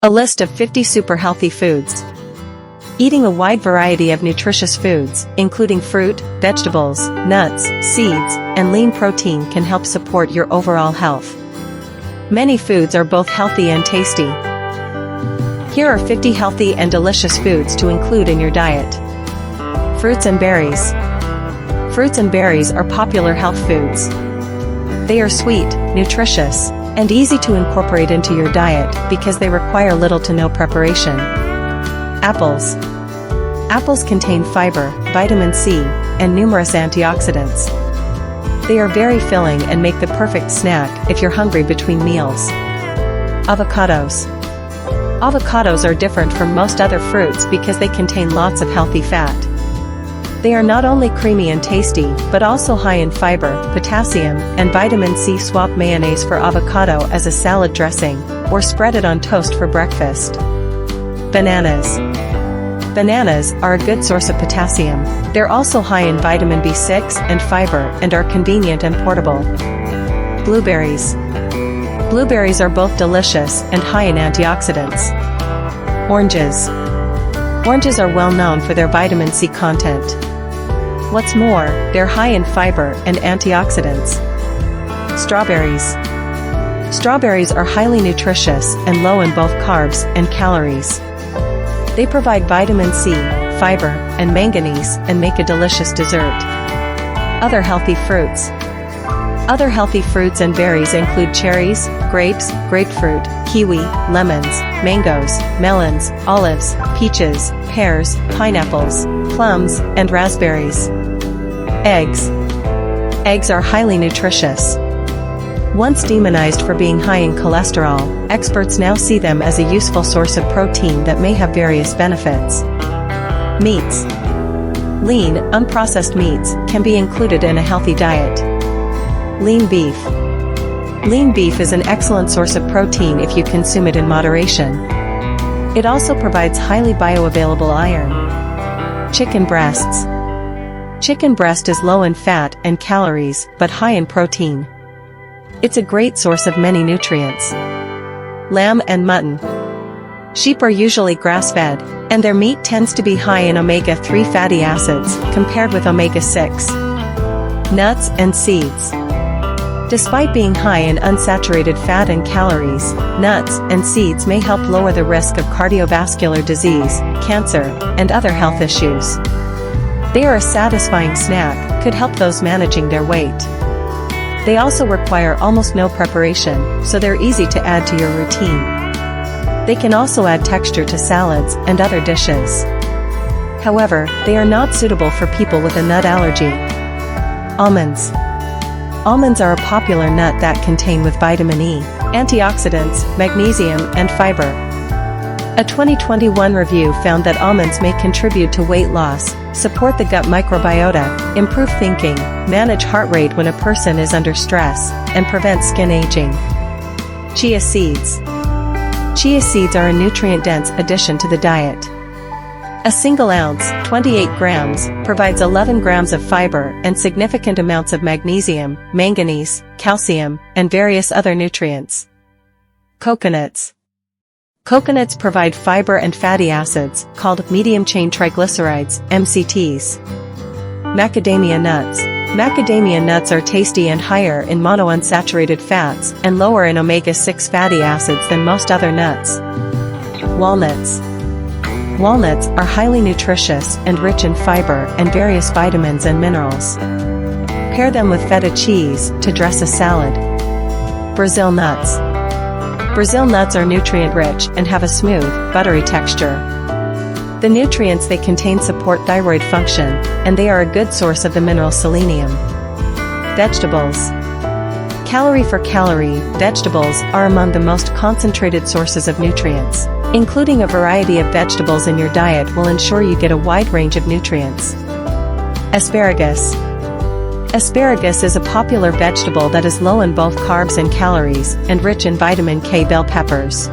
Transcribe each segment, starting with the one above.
A list of 50 super healthy foods. Eating a wide variety of nutritious foods, including fruit, vegetables, nuts, seeds, and lean protein can help support your overall health. Many foods are both healthy and tasty. Here are 50 healthy and delicious foods to include in your diet. Fruits and berries. Fruits and berries are popular health foods. They are sweet, nutritious, and easy to incorporate into your diet because they require little to no preparation. Apples. Apples contain fiber, vitamin C, and numerous antioxidants. They are very filling and make the perfect snack if you're hungry between meals. Avocados. Avocados are different from most other fruits because they contain lots of healthy fat. They are not only creamy and tasty, but also high in fiber, potassium, and vitamin C. Swap mayonnaise for avocado as a salad dressing, or spread it on toast for breakfast. Bananas. Bananas are a good source of potassium. They're also high in vitamin B6 and fiber and are convenient and portable. Blueberries. Blueberries are both delicious and high in antioxidants. Oranges. Oranges are well known for their vitamin C content. What's more, they're high in fiber and antioxidants. Strawberries. Strawberries are highly nutritious and low in both carbs and calories. They provide vitamin C, fiber, and manganese and make a delicious dessert. Other healthy fruits. Other healthy fruits and berries include cherries, grapes, grapefruit, kiwi, lemons, mangoes, melons, olives, peaches, pears, pineapples, plums, and raspberries. Eggs. Eggs are highly nutritious. Once demonized for being high in cholesterol, experts now see them as a useful source of protein that may have various benefits. Meats. Lean, unprocessed meats can be included in a healthy diet. Lean beef. Lean beef is an excellent source of protein if you consume it in moderation. It also provides highly bioavailable iron. Chicken breasts. Chicken breast is low in fat and calories, but high in protein. It's a great source of many nutrients. Lamb and mutton. Sheep are usually grass-fed, and their meat tends to be high in omega-3 fatty acids, compared with omega-6. Nuts and seeds. Despite being high in unsaturated fat and calories, nuts and seeds may help lower the risk of cardiovascular disease, cancer, and other health issues. They are a satisfying snack, could help those managing their weight. They also require almost no preparation, so they're easy to add to your routine. They can also add texture to salads and other dishes. However, they are not suitable for people with a nut allergy. Almonds. Almonds are a popular nut that contain with vitamin E, antioxidants, magnesium, and fiber. A 2021 review found that almonds may contribute to weight loss, support the gut microbiota, improve thinking, manage heart rate when a person is under stress, and prevent skin aging. Chia seeds. Chia seeds are a nutrient-dense addition to the diet. A single ounce, 28 grams, provides 11 grams of fiber and significant amounts of magnesium, manganese, calcium, and various other nutrients. Coconuts. Coconuts provide fiber and fatty acids, called medium-chain triglycerides, MCTs. Macadamia nuts. Macadamia nuts are tasty and higher in monounsaturated fats and lower in omega-6 fatty acids than most other nuts. Walnuts. Walnuts are highly nutritious and rich in fiber and various vitamins and minerals. Pair them with feta cheese to dress a salad. Brazil nuts. Brazil nuts are nutrient-rich and have a smooth, buttery texture. The nutrients they contain support thyroid function, and they are a good source of the mineral selenium. Vegetables. Calorie for calorie, vegetables are among the most concentrated sources of nutrients. Including a variety of vegetables in your diet will ensure you get a wide range of nutrients. Asparagus. Asparagus is a popular vegetable that is low in both carbs and calories, and rich in vitamin K. Bell peppers.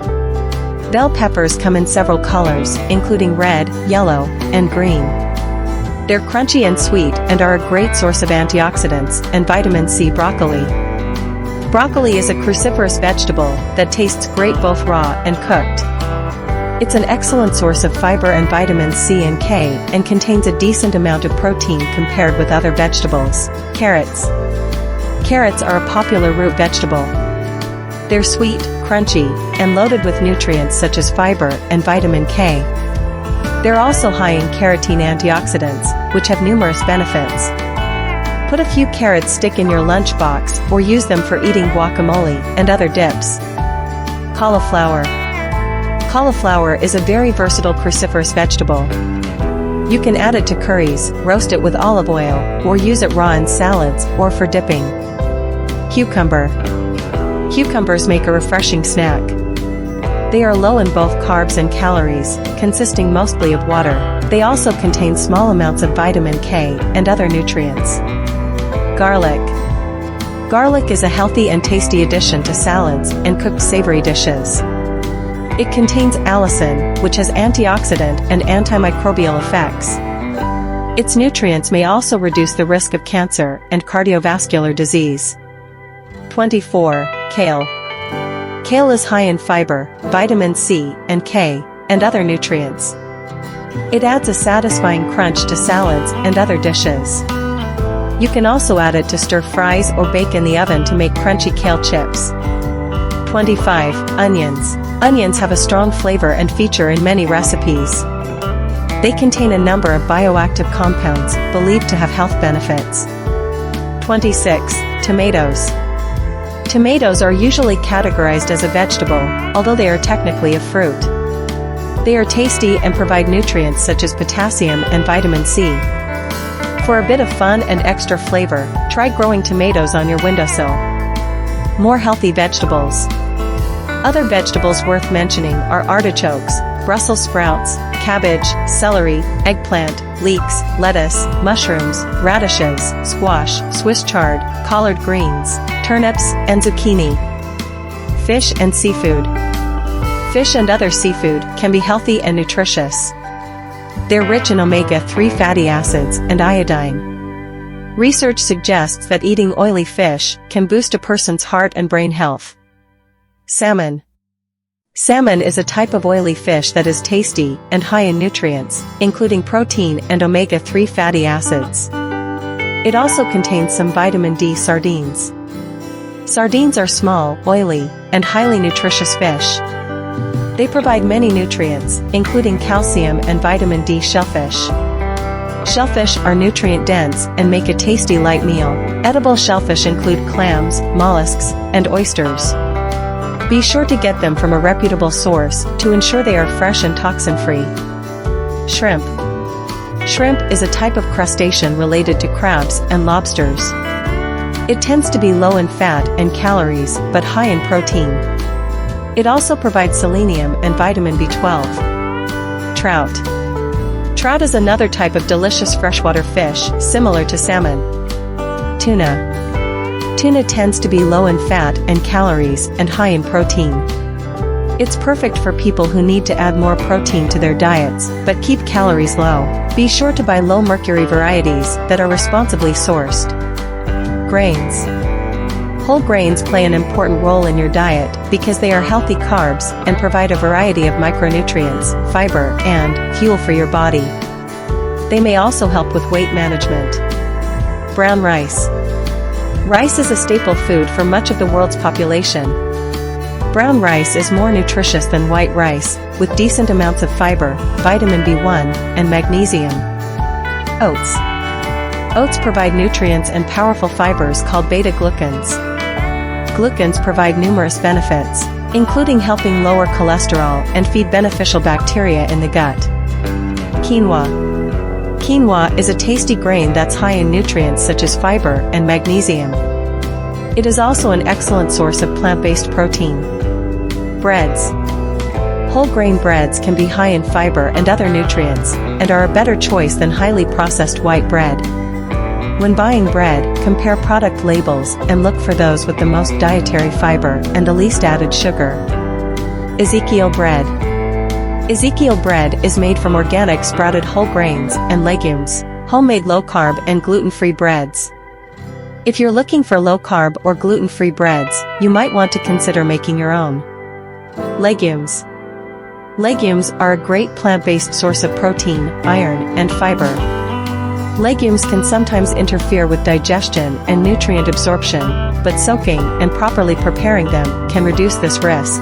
Bell peppers come in several colors, including red, yellow, and green. They're crunchy and sweet and are a great source of antioxidants and vitamin C. Broccoli. Broccoli is a cruciferous vegetable that tastes great both raw and cooked. It's an excellent source of fiber and vitamins C and K and contains a decent amount of protein compared with other vegetables. Carrots. Carrots are a popular root vegetable. They're sweet, crunchy, and loaded with nutrients such as fiber and vitamin K. They're also high in carotene antioxidants, which have numerous benefits. Put a few carrots stick in your lunchbox or use them for eating guacamole and other dips. Cauliflower. Cauliflower is a very versatile cruciferous vegetable. You can add it to curries, roast it with olive oil, or use it raw in salads or for dipping. Cucumber. Cucumbers make a refreshing snack. They are low in both carbs and calories, consisting mostly of water. They also contain small amounts of vitamin K and other nutrients. Garlic. Garlic is a healthy and tasty addition to salads and cooked savory dishes. It contains allicin, which has antioxidant and antimicrobial effects. Its nutrients may also reduce the risk of cancer and cardiovascular disease. 24. Kale. Kale is high in fiber, vitamin C and K, and other nutrients. It adds a satisfying crunch to salads and other dishes. You can also add it to stir fries or bake in the oven to make crunchy kale chips. 25. Onions. Onions have a strong flavor and feature in many recipes. They contain a number of bioactive compounds believed to have health benefits. 26. Tomatoes. Tomatoes are usually categorized as a vegetable, although they are technically a fruit. They are tasty and provide nutrients such as potassium and vitamin C. For a bit of fun and extra flavor, try growing tomatoes on your windowsill. More healthy vegetables. Other vegetables worth mentioning are artichokes, Brussels sprouts, cabbage, celery, eggplant, leeks, lettuce, mushrooms, radishes, squash, Swiss chard, collard greens, turnips, and zucchini. Fish and seafood. Fish and other seafood can be healthy and nutritious. They're rich in omega-3 fatty acids and iodine. Research suggests that eating oily fish can boost a person's heart and brain health. Salmon. Salmon is a type of oily fish that is tasty and high in nutrients, including protein and omega-3 fatty acids. It also contains some vitamin D. Sardines. Sardines are small, oily, and highly nutritious fish. They provide many nutrients, including calcium and vitamin D. Shellfish. Shellfish are nutrient-dense and make a tasty light meal. Edible shellfish include clams, mollusks, and oysters. Be sure to get them from a reputable source to ensure they are fresh and toxin-free. Shrimp. Shrimp is a type of crustacean related to crabs and lobsters. It tends to be low in fat and calories, but high in protein. It also provides selenium and vitamin B12. Trout. Trout is another type of delicious freshwater fish, similar to salmon. Tuna. Tuna tends to be low in fat and calories and high in protein. It's perfect for people who need to add more protein to their diets, but keep calories low. Be sure to buy low-mercury varieties that are responsibly sourced. Grains. Whole grains play an important role in your diet because they are healthy carbs and provide a variety of micronutrients, fiber, and fuel for your body. They may also help with weight management. Brown rice. Rice is a staple food for much of the world's population. Brown rice is more nutritious than white rice, with decent amounts of fiber, vitamin B1, and magnesium. Oats. Oats provide nutrients and powerful fibers called beta-glucans. Glucans provide numerous benefits, including helping lower cholesterol and feed beneficial bacteria in the gut. Quinoa. Quinoa is a tasty grain that's high in nutrients such as fiber and magnesium. It is also an excellent source of plant-based protein. Breads. Whole grain breads can be high in fiber and other nutrients, and are a better choice than highly processed white bread. When buying bread, compare product labels and look for those with the most dietary fiber and the least added sugar. Ezekiel bread. Ezekiel bread is made from organic sprouted whole grains and legumes, homemade low-carb and gluten-free breads. If you're looking for low-carb or gluten-free breads, you might want to consider making your own. Legumes. Legumes are a great plant-based source of protein, iron, and fiber. Legumes can sometimes interfere with digestion and nutrient absorption, but soaking and properly preparing them can reduce this risk.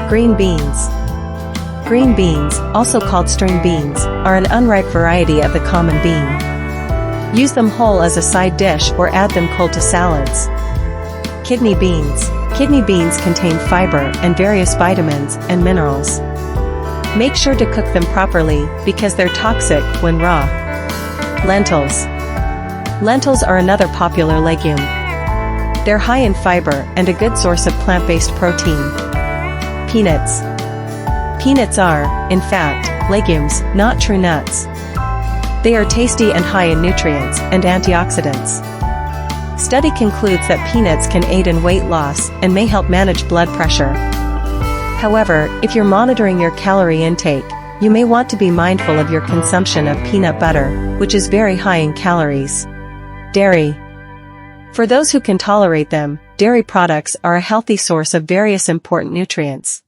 Green beans. Green beans, also called string beans, are an unripe variety of the common bean. Use them whole as a side dish or add them cold to salads. Kidney beans. Kidney beans contain fiber and various vitamins and minerals. Make sure to cook them properly because they're toxic when raw. Lentils. Lentils are another popular legume. They're high in fiber and a good source of plant-based protein. Peanuts. Peanuts are, in fact, legumes, not true nuts. They are tasty and high in nutrients and antioxidants. Study concludes that peanuts can aid in weight loss and may help manage blood pressure. However, if you're monitoring your calorie intake, you may want to be mindful of your consumption of peanut butter, which is very high in calories. Dairy. For those who can tolerate them, dairy products are a healthy source of various important nutrients.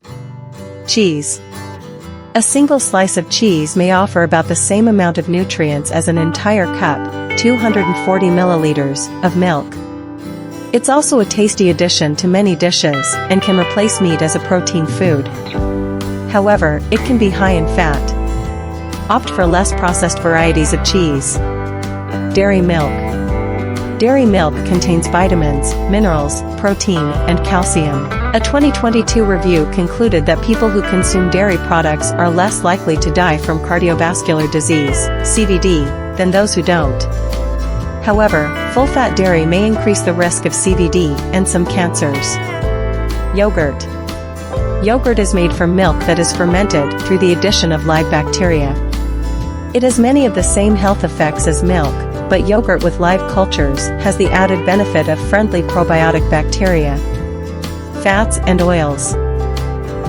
Cheese. A single slice of cheese may offer about the same amount of nutrients as an entire cup, 240 milliliters, of milk. It's also a tasty addition to many dishes and can replace meat as a protein food. However, it can be high in fat. Opt for less processed varieties of cheese. Dairy milk. Dairy milk contains vitamins, minerals, protein, and calcium. A 2022 review concluded that people who consume dairy products are less likely to die from cardiovascular disease, CVD, than those who don't. However, full-fat dairy may increase the risk of CVD and some cancers. Yogurt. Yogurt is made from milk that is fermented through the addition of live bacteria. It has many of the same health effects as milk, but yogurt with live cultures has the added benefit of friendly probiotic bacteria. Fats and oils.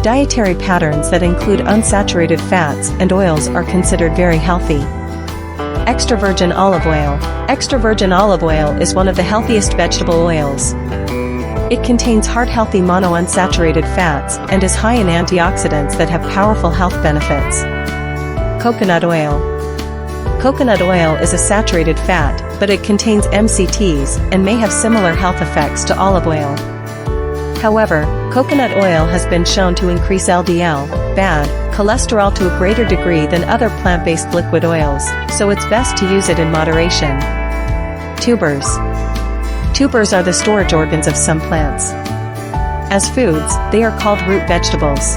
Dietary patterns that include unsaturated fats and oils are considered very healthy. Extra virgin olive oil. Extra virgin olive oil is one of the healthiest vegetable oils. It contains heart-healthy monounsaturated fats and is high in antioxidants that have powerful health benefits. Coconut oil. Coconut oil is a saturated fat, but it contains MCTs and may have similar health effects to olive oil. However, coconut oil has been shown to increase LDL, bad cholesterol to a greater degree than other plant-based liquid oils, so it's best to use it in moderation. Tubers. Tubers are the storage organs of some plants. As foods, they are called root vegetables.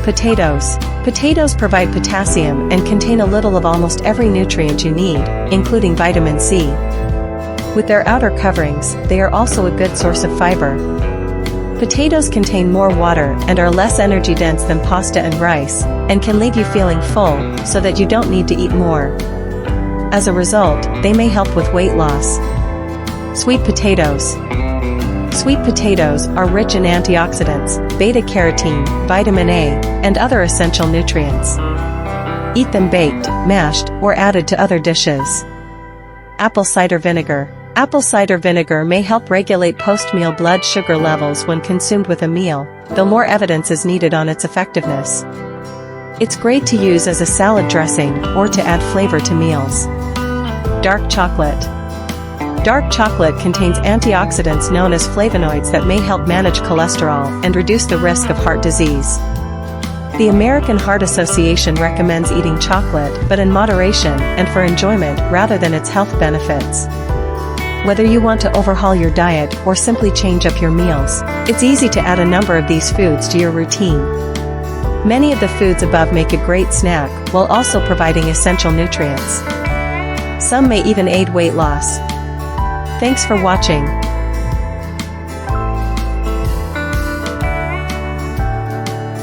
Potatoes. Potatoes provide potassium and contain a little of almost every nutrient you need, including vitamin C. With their outer coverings, they are also a good source of fiber. Potatoes contain more water and are less energy-dense than pasta and rice, and can leave you feeling full, so that you don't need to eat more. As a result, they may help with weight loss. Sweet potatoes. Sweet potatoes are rich in antioxidants, beta-carotene, vitamin A, and other essential nutrients. Eat them baked, mashed, or added to other dishes. Apple cider vinegar. Apple cider vinegar may help regulate post-meal blood sugar levels when consumed with a meal, though more evidence is needed on its effectiveness. It's great to use as a salad dressing or to add flavor to meals. Dark chocolate. Dark chocolate contains antioxidants known as flavonoids that may help manage cholesterol and reduce the risk of heart disease. The American Heart Association recommends eating chocolate, but in moderation and for enjoyment rather than its health benefits. Whether you want to overhaul your diet or simply change up your meals, it's easy to add a number of these foods to your routine. Many of the foods above make a great snack while also providing essential nutrients. Some may even aid weight loss. Thanks for watching.